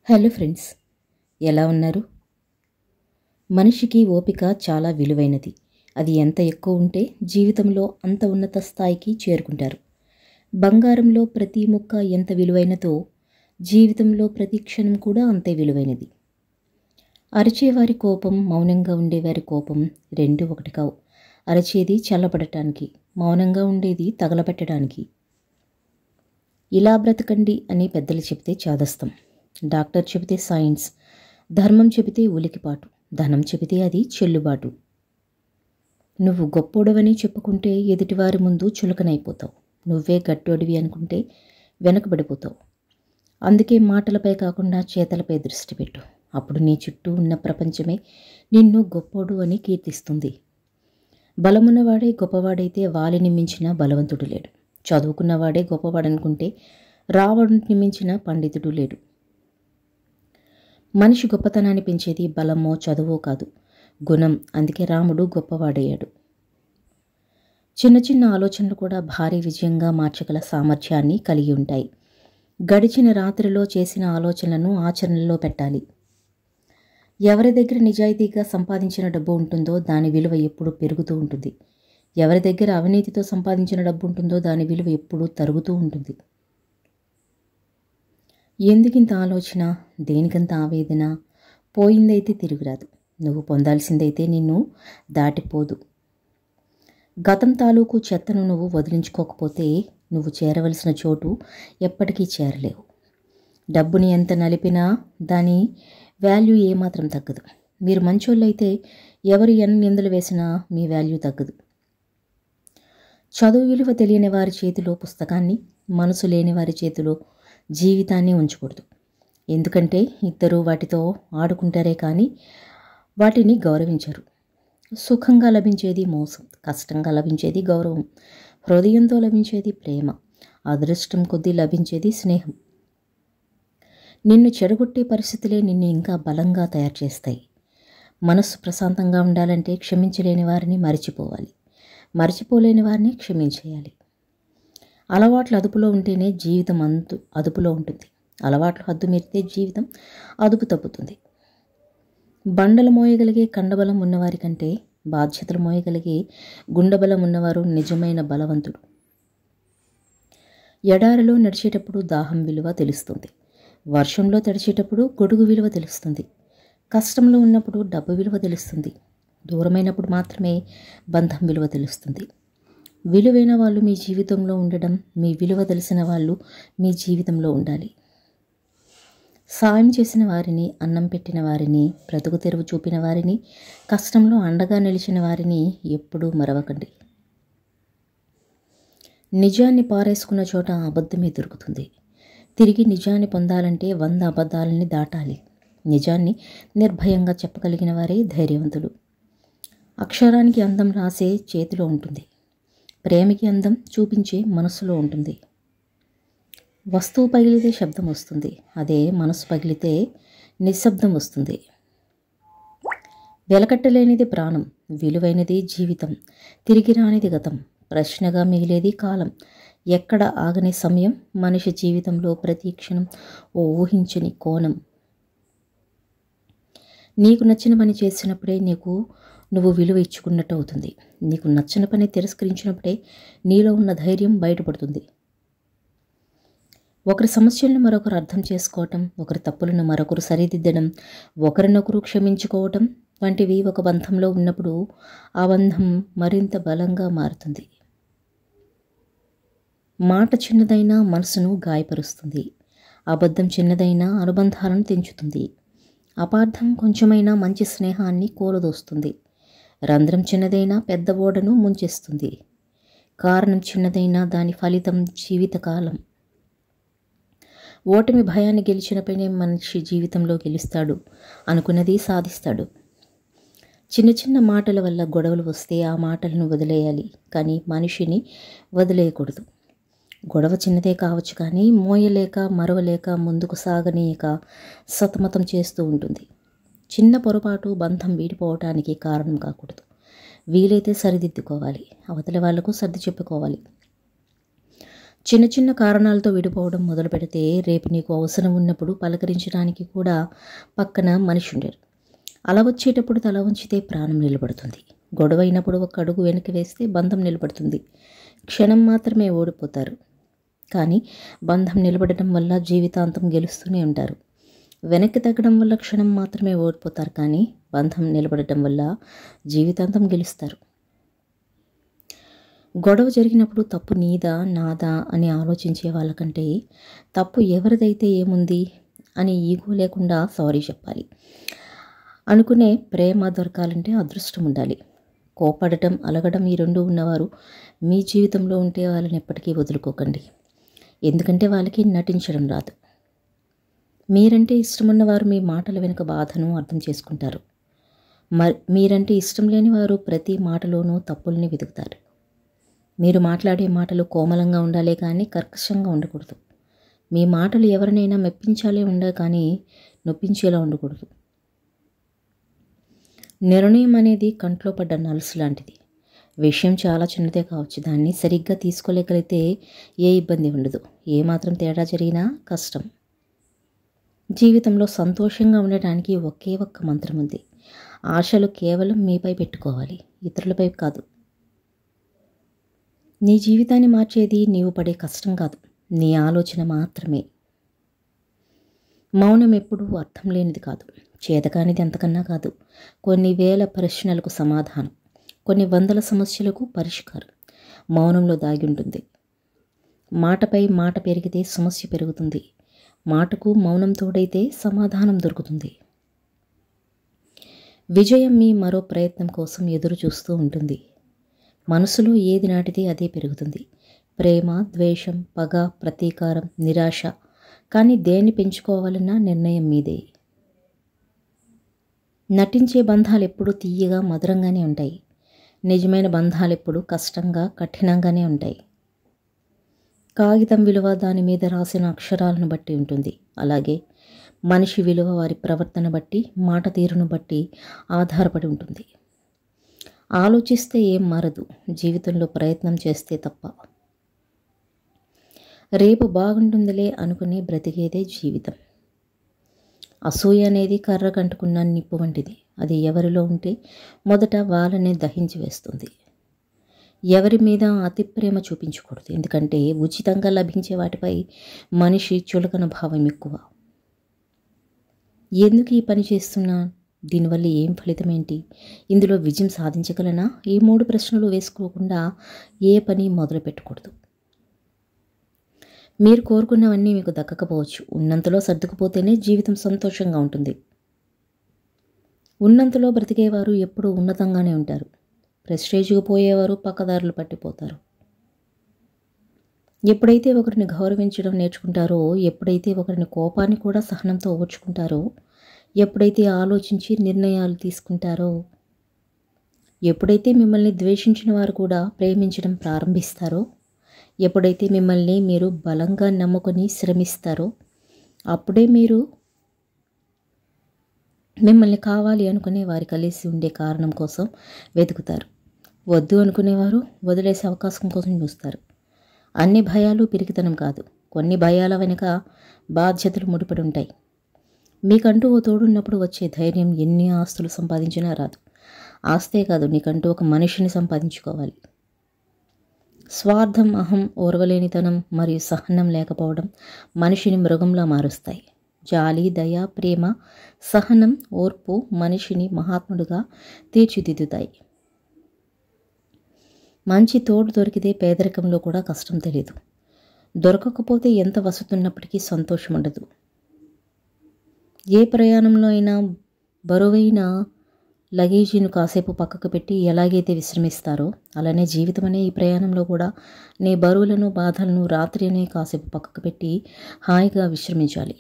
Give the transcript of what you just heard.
Hello friends, ఎలా ఉన్నారు? మనిషికి ఓపిక చాలా విలువైనది. అది ఎంత ఎక్కువ ఉంటే జీవితంలో అంత ఉన్నత స్థాయికి చేరుకుంటారు. బంగారంలో ప్రతి ముక్క ఎంత విలువైనదో జీవితంలో ప్రతి క్షణం కూడా అంతే విలువైనది. అరిచేవారి కోపం, మౌనంగా ఉండేవారి కోపం రెండు ఒకటి కావు. అరిచేది చల్లబడటానికి, మౌనంగా ఉండేది తగలబెట్టడానికి. ఇలా బ్రతకండి అని పెద్దలు చెబితే చాదస్తం, డాక్టర్ చెబితే సైన్స్, ధర్మం చెబితే ఉలికిపాటు, ధనం చెబితే అది చెల్లుబాటు. నువ్వు గొప్పోడవని చెప్పుకుంటే ఎదుటివారి ముందు చులకనైపోతావు. నువ్వే గట్టోడివి అనుకుంటే వెనకబడిపోతావు. అందుకే మాటలపై కాకుండా చేతలపై దృష్టి పెట్టు. అప్పుడు నీ చుట్టూ ఉన్న ప్రపంచమే నిన్ను గొప్పోడు అని కీర్తిస్తుంది. బలమున్నవాడే గొప్పవాడైతే వాలిని మించిన బలవంతుడు లేడు. చదువుకున్నవాడే గొప్పవాడనుకుంటే రావణుడిని మించిన పండితుడు లేడు. మనిషి గొప్పతనాన్ని పెంచేది బలమో చదువో కాదు, గుణం. అందుకే రాముడు గొప్పవాడయ్యాడు. చిన్న చిన్న ఆలోచనలు కూడా భారీ విజయంగా మార్చగల సామర్థ్యాన్ని కలిగి ఉంటాయి. గడిచిన రాత్రిలో చేసిన ఆలోచనలను ఆచరణలో పెట్టాలి. ఎవరి దగ్గర నిజాయితీగా సంపాదించిన డబ్బు ఉంటుందో దాని విలువ ఎప్పుడూ పెరుగుతూ ఉంటుంది. ఎవరి దగ్గర అవినీతితో సంపాదించిన డబ్బు ఉంటుందో దాని విలువ ఎప్పుడూ తరుగుతూ ఉంటుంది. ఎందుకింత ఆలోచన, దేనికంత ఆవేదన? పోయిందైతే తిరుగురాదు, నువ్వు పొందాల్సిందైతే నిన్ను దాటిపోదు. గతం తాలూకు చెత్తను నువ్వు వదిలించుకోకపోతే నువ్వు చేరవలసిన చోటు ఎప్పటికీ చేరలేవు. డబ్బుని ఎంత నలిపినా దాని వాల్యూ ఏమాత్రం తగ్గదు. మీరు మంచోళ్ళైతే ఎవరు ఎన్ని నిందలు వేసినా మీ వాల్యూ తగ్గదు. చదువు విలువ తెలియని వారి చేతిలో పుస్తకాన్ని, మనసు లేని వారి చేతిలో జీవితాన్ని ఉంచకూడదు. ఎందుకంటే ఇద్దరూ వాటితో ఆడుకుంటారే కానీ వాటిని గౌరవించరు. సుఖంగా లభించేది మోసం, కష్టంగా లభించేది గౌరవం, హృదయంతో లభించేది ప్రేమ, అదృష్టం కొద్దీ లభించేది స్నేహం. నిన్ను చెడగొట్టే పరిస్థితులే నిన్ను ఇంకా బలంగా తయారు చేస్తాయి. మనస్సు ప్రశాంతంగా ఉండాలంటే క్షమించలేని వారిని మరిచిపోవాలి, మరిచిపోలేని వారిని క్షమించేయాలి. అలవాట్లు అదుపులో ఉంటేనే జీవితం అదుపులో ఉంటుంది. అలవాట్లు హద్దు మీరితే జీవితం అదుపు తప్పుతుంది. బండలు మోయగలిగే కండబలం ఉన్నవారి కంటే బాధ్యతలు మోయగలిగే గుండెబలం ఉన్నవారు నిజమైన బలవంతుడు. ఎడారిలో నడిచేటప్పుడు దాహం విలువ తెలుస్తుంది. వర్షంలో తడిచేటప్పుడు గొడుగు విలువ తెలుస్తుంది. కష్టంలో ఉన్నప్పుడు డబ్బు విలువ తెలుస్తుంది. దూరమైనప్పుడు మాత్రమే బంధం విలువ తెలుస్తుంది. విలువైన వాళ్ళు మీ జీవితంలో ఉండడం, మీ విలువ తెలిసిన వాళ్ళు మీ జీవితంలో ఉండాలి. సాయం చేసిన వారిని, అన్నం పెట్టిన వారిని, బ్రతుకు తెరువు చూపిన వారిని, కష్టంలో అండగా నిలిచిన వారిని ఎప్పుడూ మరవకండి. నిజాన్ని పారేసుకున్న చోట అబద్ధమే దొరుకుతుంది. తిరిగి నిజాన్ని పొందాలంటే 100 అబద్ధాలని దాటాలి. నిజాన్ని నిర్భయంగా చెప్పగలిగిన వారే ధైర్యవంతులు. అక్షరానికి అందం రాసే చేతిలో ఉంటుంది. ప్రేమకి అందం చూపించే మనసులో ఉంటుంది. వస్తువు పగిలితే శబ్దం వస్తుంది, అదే మనసు పగిలితే నిశ్శబ్దం వస్తుంది. వెలకట్టలేనిది ప్రాణం, విలువైనది జీవితం, తిరిగి రానిది గతం, ప్రశ్నగా మిగిలేది కాలం. ఎక్కడ ఆగని సమయం, మనిషి జీవితంలో ప్రతి క్షణం ఓ ఊహించని కోణం. నీకు నచ్చిన పని చేసినప్పుడే నువ్వు విలువ ఇచ్చుకున్నట్టు అవుతుంది. నీకు నచ్చిన పని తిరస్కరించినప్పుడే నీలో ఉన్న ధైర్యం బయటపడుతుంది. ఒకరి సమస్యలను మరొకరు అర్థం చేసుకోవటం, ఒకరి తప్పులను మరొకరు సరిదిద్దడం, ఒకరినొకరు క్షమించుకోవటం వంటివి ఒక బంధంలో ఉన్నప్పుడు ఆ బంధం మరింత బలంగా మారుతుంది. మాట చిన్నదైనా మనసును గాయపరుస్తుంది. అబద్ధం చిన్నదైనా అనుబంధాలను తెంచుతుంది. అపార్థం కొంచెమైనా మంచి స్నేహాన్ని కూలదోస్తుంది. రంధ్రం చిన్నదైనా పెద్ద ఓడను ముంచేస్తుంది. కారణం చిన్నదైనా దాని ఫలితం జీవితకాలం. ఓటమి భయాన్ని గెలిచినపైనే మనిషి జీవితంలో గెలుస్తాడు, అనుకున్నది సాధిస్తాడు. చిన్న చిన్న మాటల వల్ల గొడవలు వస్తే ఆ మాటలను వదిలేయాలి, కానీ మనిషిని వదిలేయకూడదు. గొడవ చిన్నదే కావచ్చు కానీ మోయలేక, మరవలేక, ముందుకు సాగనీయక సతమతం చేస్తూ ఉంటుంది. చిన్న పొరపాటు బంధం వీడిపోవటానికి కారణం కాకూడదు. వీలైతే సరిదిద్దుకోవాలి, అవతల వాళ్లకు సర్ది చెప్పుకోవాలి. చిన్న చిన్న కారణాలతో విడిపోవడం మొదలు పెడితే రేపు నీకు అవసరం ఉన్నప్పుడు పలకరించడానికి కూడా పక్కన మనిషి ఉండరు. అలా వచ్చేటప్పుడు తల ఉంచితే ప్రాణం నిలబడుతుంది. గొడవ అయినప్పుడు ఒక అడుగు వెనక్కి వేస్తే బంధం నిలబడుతుంది. క్షణం మాత్రమే ఓడిపోతారు, కానీ బంధం నిలబడటం వల్ల జీవితాంతం గెలుస్తూనే ఉంటారు. వెనక్కి తగ్గడం వల్ల క్షణం మాత్రమే ఓడిపోతారు, కానీ బంధం నిలబడటం వల్ల జీవితాంతం గెలుస్తారు. గొడవ జరిగినప్పుడు తప్పు నీదా నాదా అని ఆలోచించే వాళ్ళకంటే తప్పు ఎవరిదైతే ఏముంది అని ఈగో లేకుండా సారీ చెప్పాలి అనుకునే ప్రేమ దొరకాలంటే అదృష్టం ఉండాలి. కోపడటం, అలగడం ఈ రెండు ఉన్నవారు మీ జీవితంలో ఉంటే వాళ్ళని ఎప్పటికీ వదులుకోకండి. ఎందుకంటే వాళ్ళకి నటించడం రాదు. మీరంటే ఇష్టమున్నవారు మీ మాటల వెనుక బాధను అర్థం చేసుకుంటారు. మీరంటే ఇష్టం లేని వారు ప్రతి మాటలోనూ తప్పుల్ని వెతుకుతారు. మీరు మాట్లాడే మాటలు కోమలంగా ఉండాలే కానీ కర్కశంగా ఉండకూడదు. మీ మాటలు ఎవరినైనా మెప్పించాలే ఉండాలి కానీ నొప్పించేలా ఉండకూడదు. నిర్ణయం అనేది కంట్లో పడ్డ నలుసు లాంటిది. విషయం చాలా చిన్నదే కావచ్చు, దాన్ని సరిగ్గా తీసుకోలేగలిగితే ఏ ఇబ్బంది ఉండదు. ఏమాత్రం తేడా జరిగినా కష్టం. జీవితంలో సంతోషంగా ఉండటానికి ఒకే ఒక్క మంత్రం ఉంది. ఆశలు కేవలం మీపై పెట్టుకోవాలి, ఇతరులపై కాదు. నీ జీవితాన్ని మార్చేది నీవు పడే కష్టం కాదు, నీ ఆలోచన మాత్రమే. మౌనం ఎప్పుడూ అర్థం లేనిది కాదు, చేతకానిది అంతకన్నా కాదు. కొన్ని వేల ప్రశ్నలకు సమాధానం, కొన్ని వందల సమస్యలకు పరిష్కారం మౌనంలో దాగి ఉంటుంది. మాటపై మాట పెరిగితే సమస్య పెరుగుతుంది. మాటకు మౌనం తోడైతే సమాధానం దొరుకుతుంది. విజయం మీ మరో ప్రయత్నం కోసం ఎదురు చూస్తూ ఉంటుంది. మనసులో ఏది నాటితే అదే పెరుగుతుంది. ప్రేమ, ద్వేషం, పగ, ప్రతీకారం, నిరాశ, కానీ దేన్ని పెంచుకోవాలన్నా నిర్ణయం మీదే. నటించే బంధాలు ఎప్పుడూ తీయగా మధురంగానే ఉంటాయి. నిజమైన బంధాలు ఎప్పుడూ కష్టంగా కఠినంగానే ఉంటాయి. కాగితం విలువ దాని మీద రాసిన అక్షరాలను బట్టి ఉంటుంది. అలాగే మనిషి విలువ వారి ప్రవర్తన బట్టి, మాట తీరును బట్టి ఆధారపడి ఉంటుంది. ఆలోచిస్తే ఏం మారదు, జీవితంలో ప్రయత్నం చేస్తే తప్ప. రేపు బాగుంటుందిలే అనుకుని బ్రతికేదే జీవితం. అసూయ అనేది కర్ర కంటుకున్న నిప్పు వంటిది. అది ఎవరిలో ఉంటే మొదట వాళ్ళనే దహించి వేస్తుంది. ఎవరి మీద అతి ప్రేమ చూపించకూడదు, ఎందుకంటే ఉచితంగా లభించే వాటిపై మనిషి చులకన భావం ఎక్కువ. ఎందుకు ఈ పని చేస్తున్నా, దీనివల్ల ఏం ఫలితం ఏంటి, ఇందులో విజయం సాధించగలనా, ఈ 3 ప్రశ్నలు వేసుకోకుండా ఏ పని మొదలు పెట్టకూడదు. మీరు కోరుకున్నవన్నీ మీకు దక్కకపోవచ్చు. ఉన్నంతలో సర్దుకుపోతేనే జీవితం సంతోషంగా ఉంటుంది. ఉన్నంతలో బ్రతికేవారు ఎప్పుడూ ఉన్నతంగానే ఉంటారు. ప్రెస్టేజ్కి పోయేవారు పక్కదారులు పట్టిపోతారు. ఎప్పుడైతే ఒకరిని గౌరవించడం నేర్చుకుంటారో, ఎప్పుడైతే ఒకరిని కోపాన్ని కూడా సహనంతో ఓర్చుకుంటారో, ఎప్పుడైతే ఆలోచించి నిర్ణయాలు తీసుకుంటారో, ఎప్పుడైతే మిమ్మల్ని ద్వేషించిన వారు కూడా ప్రేమించడం ప్రారంభిస్తారో, ఎప్పుడైతే మిమ్మల్ని మీరు బలంగా నమ్ముకొని శ్రమిస్తారో, అప్పుడే మీరు మిమ్మల్ని కావాలి అనుకునే వారి కలిసి ఉండే కారణం కోసం వెతుకుతారు. వద్దు అనుకునేవారు వదిలేసే అవకాశం కోసం చూస్తారు. అన్ని భయాలు పిరికితనం కాదు, కొన్ని భయాల వెనుక బాధ్యతలు ముడిపడి ఉంటాయి. మీకంటూ ఓ తోడున్నప్పుడు వచ్చే ధైర్యం ఎన్ని ఆస్తులు సంపాదించినా రాదు. ఆస్తే కాదు, నీకంటూ ఒక మనిషిని సంపాదించుకోవాలి. స్వార్థం, అహం, ఓర్వలేనితనం మరియు సహనం లేకపోవడం మనిషిని మృగంలా మారుస్తాయి. జాలి, దయ, ప్రేమ, సహనం, ఓర్పు మనిషిని మహాత్ముడుగా తీర్చిదిద్దుతాయి. మంచి తోడు దొరికితే పేదరికంలో కూడా కష్టం తెలియదు. దొరకకపోతే ఎంత వసతున్నప్పటికీ సంతోషం ఉండదు. ఏ ప్రయాణంలో అయినా బరువైన లగేజీను కాసేపు పక్కకు పెట్టి ఎలాగైతే విశ్రమిస్తారో, అలానే జీవితం అనే ఈ ప్రయాణంలో కూడా నీ బరువులను, బాధలను రాత్రి అనే కాసేపు పక్కకు పెట్టి హాయిగా విశ్రమించాలి.